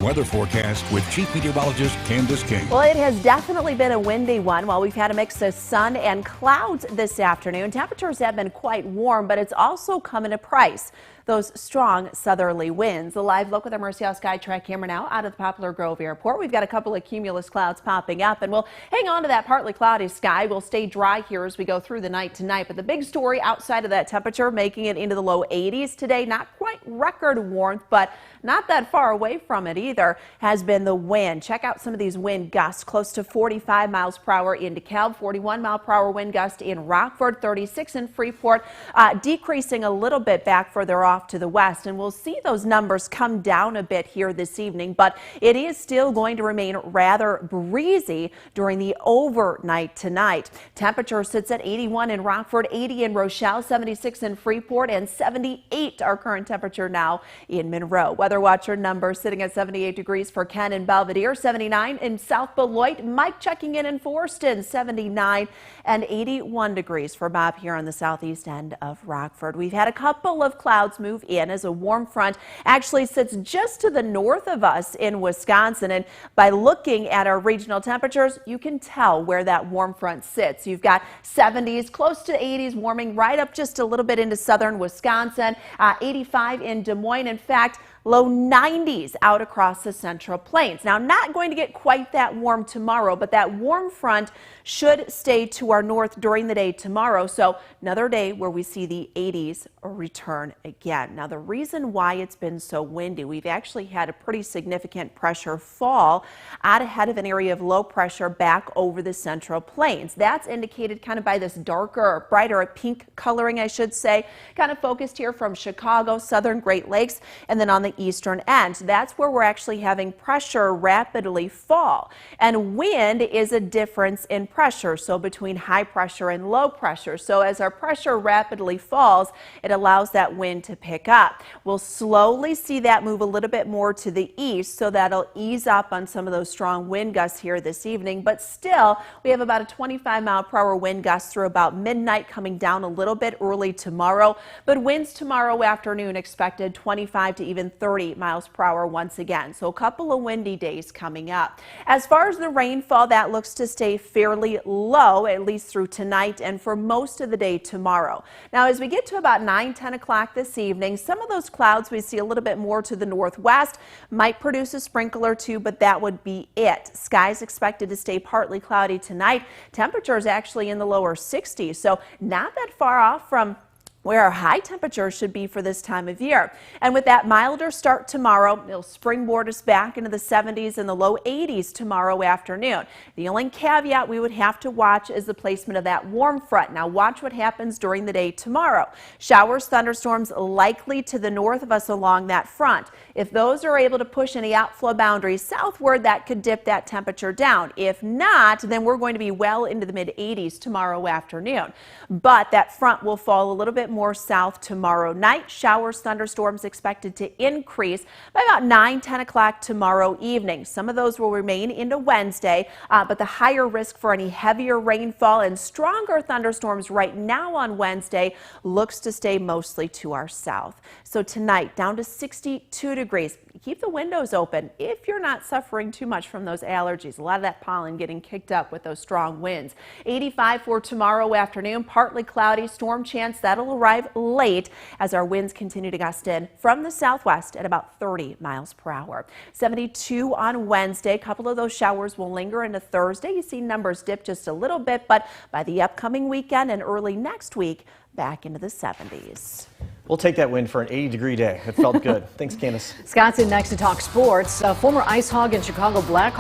Weather forecast with Chief Meteorologist Candace King. Well, it has definitely been a windy one. While we've had a mix of sun and clouds this afternoon, temperatures have been quite warm, but it's also come at a price. Those strong southerly winds. A live look with our Mercy House Skytrack camera now out of the Poplar Grove Airport. We've got a couple of cumulus clouds popping up, and we'll hang on to that partly cloudy sky. We'll stay dry here as we go through the night tonight. But the big story outside of that temperature, making it into the low 80s today, not quite record warmth, but not that far away from it either, has been the wind. Check out some of these wind gusts, close to 45 miles per hour in DeKalb, 41 mile per hour wind gust in Rockford, 36 in Freeport, decreasing a little bit back further off to the west, and we'll see those numbers come down a bit here this evening, but it is still going to remain rather breezy during the overnight tonight. Temperature sits at 81 in Rockford, 80 in Rochelle, 76 in Freeport, and 78 our current temperature now in Monroe. Weather Watcher numbers sitting at 78 degrees for Ken in Belvedere, 79 in South Beloit, Mike checking in Forston, 79, and 81 degrees for Bob here on the southeast end of Rockford. We've had a couple of clouds move in as a warm front actually sits just to the north of us in Wisconsin, and by looking at our regional temperatures, you can tell where that warm front sits. You've got 70s, close to 80s, warming right up just a little bit into southern Wisconsin, 85 in Des Moines. In fact, low 90s out across the Central Plains. Now, not going to get quite that warm tomorrow, but that warm front should stay to our north during the day tomorrow. So another day where we see the 80s return again. Now, the reason why it's been so windy, we've actually had a pretty significant pressure fall out ahead of an area of low pressure back over the Central Plains. That's indicated kind of by this darker, brighter pink coloring, I should say, kind of focused here from Chicago, southern Great Lakes, and then on the eastern end. That's where we're actually having pressure rapidly fall. And wind is a difference in pressure, so between high pressure and low pressure. So as our pressure rapidly falls, it allows that wind to pick up. We'll slowly see that move a little bit more to the east, so that'll ease up on some of those strong wind gusts here this evening. But still, we have about a 25 mile per hour wind gust through about midnight, coming down a little bit early tomorrow. But winds tomorrow afternoon expected 25 to even 30 miles per hour once again. So a couple of windy days coming up. As far as the rainfall, that looks to stay fairly low, at least through tonight and for most of the day tomorrow. Now, as we get to about 9-10 o'clock this evening, some of those clouds we see a little bit more to the northwest might produce a sprinkle or two, but that would be it. Skies expected to stay partly cloudy tonight. Temperatures actually in the lower 60s, so not that far off from where our high temperatures should be for this time of year. And with that milder start tomorrow, it'll springboard us back into the 70s and the low 80s tomorrow afternoon. The only caveat we would have to watch is the placement of that warm front. Now watch what happens during the day tomorrow. Showers, thunderstorms likely to the north of us along that front. If those are able to push any outflow boundaries southward, that could dip that temperature down. If not, then we're going to be well into the mid 80s tomorrow afternoon. But that front will fall a little bit more south tomorrow night. Showers, thunderstorms expected to increase by about 9-10 o'clock tomorrow evening. Some of those will remain into Wednesday, but the higher risk for any heavier rainfall and stronger thunderstorms right now on Wednesday looks to stay mostly to our south. So tonight down to 62 degrees. Keep the windows open if you're not suffering too much from those allergies. A lot of that pollen getting kicked up with those strong winds. 85 for tomorrow afternoon, partly cloudy, storm chance that'll arrive late as our winds continue to gust in from the southwest at about 30 miles per hour. 72 on Wednesday. A couple of those showers will linger into Thursday. You see numbers dip just a little bit, but by the upcoming weekend and early next week, back into the 70s. We'll take that win for an 80-degree day. It felt good. Thanks, Candace. Scott's in next to talk sports. Former Ice Hog and Chicago Blackhawks